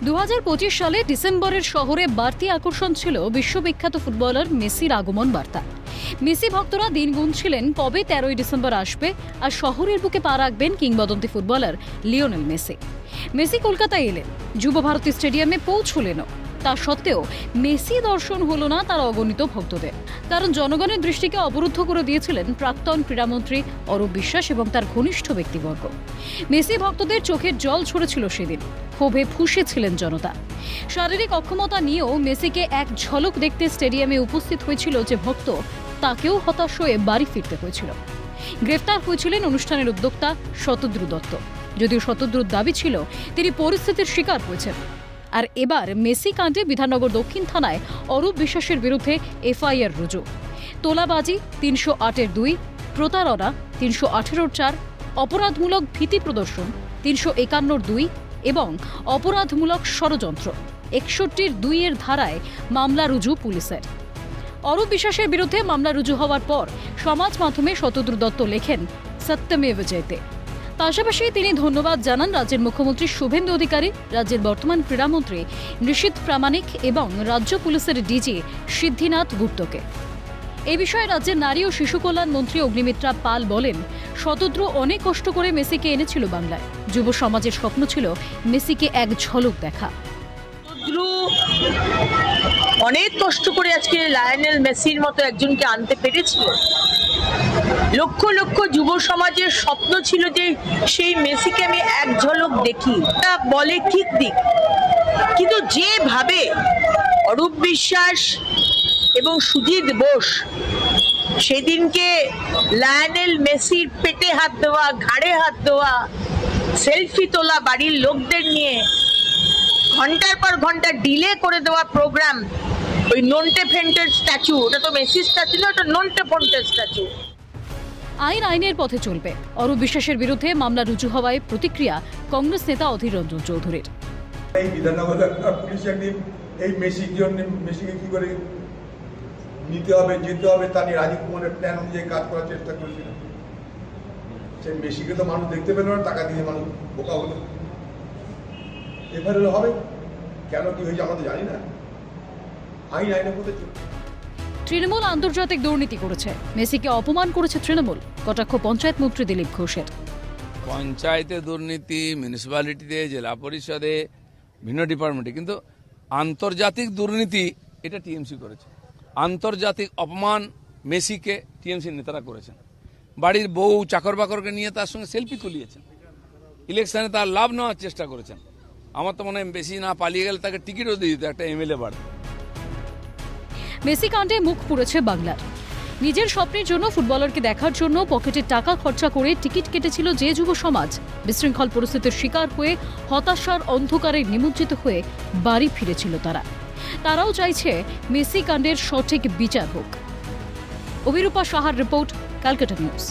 2025 সালে ডিসেম্বরের শহরে বাড়তি আকর্ষণ ছিল বিশ্ববিখ্যাত ফুটবলার মেসির আগমন বার্তা। মেসি ভক্তরা দিন গুনছিলেন কবে 13ই ডিসেম্বর আসবে আর শহরের বুকে পা রাখবেন কিংবদন্তি ফুটবলার লিওনেল মেসি। মেসি কলকাতায় এলেন, যুব ভারতী স্টেডিয়ামে পৌঁছলেনও। তা সত্ত্বেও মেসি দর্শন হলো না তার অগণিত ভক্তদের, কারণ জনগণের দৃষ্টিকে অবরুদ্ধ করে দিয়েছিলেন প্রাক্তন ক্রীড়ামন্ত্রী অরূপ বিশ্বাস এবং তার ঘনিষ্ঠ ব্যক্তিবর্গ। মেসি ভক্তদের চোখের জল ঝরেছিল সেদিন, ক্ষোভে ফুঁসেছিলেন জনতা। শারীরিক অক্ষমতা নিয়েও মেসিকে এক ঝলক দেখতে স্টেডিয়ামে উপস্থিত হয়েছিল যে ভক্ত, তাকেও হতাশ হয়ে বাড়ি ফিরতে হয়েছিল। গ্রেফতার হয়েছিলেন অনুষ্ঠানের উদ্যোক্তা শতদ্রু দত্ত। যদিও শতদ্রুর দাবি ছিল তিনি পরিস্থিতির শিকার হয়েছেন। আর এবার মেসি কাণ্ডে বিধাননগর দক্ষিণ থানায় অরূপ বিশ্বাসের বিরুদ্ধে এফআইআর রুজু। তোলাবাজি 308(2), প্রতারণা 318(4), অপরাধমূলক ভীতি প্রদর্শন 351(2) এবং অপরাধমূলক ষড়যন্ত্র 61(2) ধারায় মামলা রুজু পুলিশের। অরূপ বিশ্বাসের বিরুদ্ধে মামলা রুজু হওয়ার পর সমাজ মাধ্যমে শতদ্রু দত্ত লেখেন সত্যমেব জয়তে। পাশাপাশি তিনি ধন্যবাদ জানান রাজ্যের মুখ্যমন্ত্রী শুভেন্দু অধিকারী, রাজ্যের বর্তমান ক্রীড়ামন্ত্রী নিশীথ প্রামাণিক এবং রাজ্য পুলিশের ডিজি সিদ্ধিনাথ গুপ্তকে। এ বিষয়ে রাজ্যের নারী ও শিশু কল্যাণ মন্ত্রী অগ্নিমিত্রা পাল বলেন, শতদ্রু অনেক কষ্ট করে মেসিকে এনেছিল বাংলায়। যুব সমাজের স্বপ্ন ছিল মেসিকে এক ঝলক দেখা। অনেক কষ্ট করে আজকে লায়নেল মেসির মতো একজনকে আনতে পেরেছিল। লক্ষ লক্ষ যুব সমাজের স্বপ্ন ছিল যে সেই মেসিকে আমি এক ঝলক দেখি। তা বলে ঠিক দিক, কিন্তু যেভাবে অরূপ বিশ্বাস এবং সুজিত বোস সেদিনকে লায়নেল মেসির পেটে হাত দেওয়া, ঘাড়ে হাত দেওয়া, সেলফি তোলা বাড়ির লোকদের নিয়ে ঘন্টার পর ঘন্টা ডিলে করে দেওয়া প্রোগ্রাম, ওই নন্টে ফেন্টের স্ট্যাচু, ওটা তো মেসির স্ট্যাচু না, ওটা নন্টে ফেন্টের স্ট্যাচু। আইন আইনের পথে চলবে। অরূপ বিশ্বাসের বিরুদ্ধে মামলা রুজু হওয়ায় প্রতিক্রিয়া কংগ্রেস নেতা অধীর রঞ্জন চৌধুরীর। এই বিধাননগর পুলিশ একদিন এই মেসিকে কি করে নিতে হবে, যেতে হবে তা নিয়ে রাজীব কুমারের প্ল্যান অনুযায়ী কাজ করার চেষ্টা করেছিল। সেই মেসিকে তো মানুষ দেখতে পেল না, টাকা দিয়ে মানুষ বোকা হলো। এবারে হবে কেন, কি হয়েছে আমরা তো জানি না। আইন আইনের মধ্যে তৃণমূল আন্তর্জাতিক দুর্নীতি করেছে, মেসিকে অপমান করেছে তৃণমূল, কটাক্ষ পঞ্চায়েত মন্ত্রী দিলীপ ঘোষের। পঞ্চায়েতে দুর্নীতি, মিউনিসিপ্যালিটিতে, জেলা পরিষদে, ভিন্ন ডিপার্টমেন্টে, কিন্তু আন্তর্জাতিক দুর্নীতি এটা টিএমসি করেছে। আন্তর্জাতিক অপমান মেসিকে টিএমসি নেতারা করেছেন। বাড়ির বউ চাকর বাকরকে নিয়ে তার সঙ্গে সেলফি তুলিয়েছেন। ইলেকশনে তার লাভ নেওয়ার চেষ্টা করেছেন। আমার তো মনে হয় বেশি না পালিয়ে গেলে তাকে টিকিটও দিয়ে দিত, একটা এমএলএ বাড়বে। মেসি কাণ্ডে মুখ পুড়েছে বাংলার। নিজের স্বপ্নের জন্য ফুটবলারকে দেখার জন্য পকেটে টাকা খরচা করে টিকিট কেটেছিল যে যুব সমাজ, বিশৃঙ্খল পরিস্থিতির শিকার হয়ে হতাশার অন্ধকারে নিমজ্জিত হয়ে বাড়ি ফিরেছিল তারাও চাইছে মেসি কাণ্ডের সঠিক বিচার হোক। অভিরূপা সাহার রিপোর্ট, ক্যালকাটা নিউজ।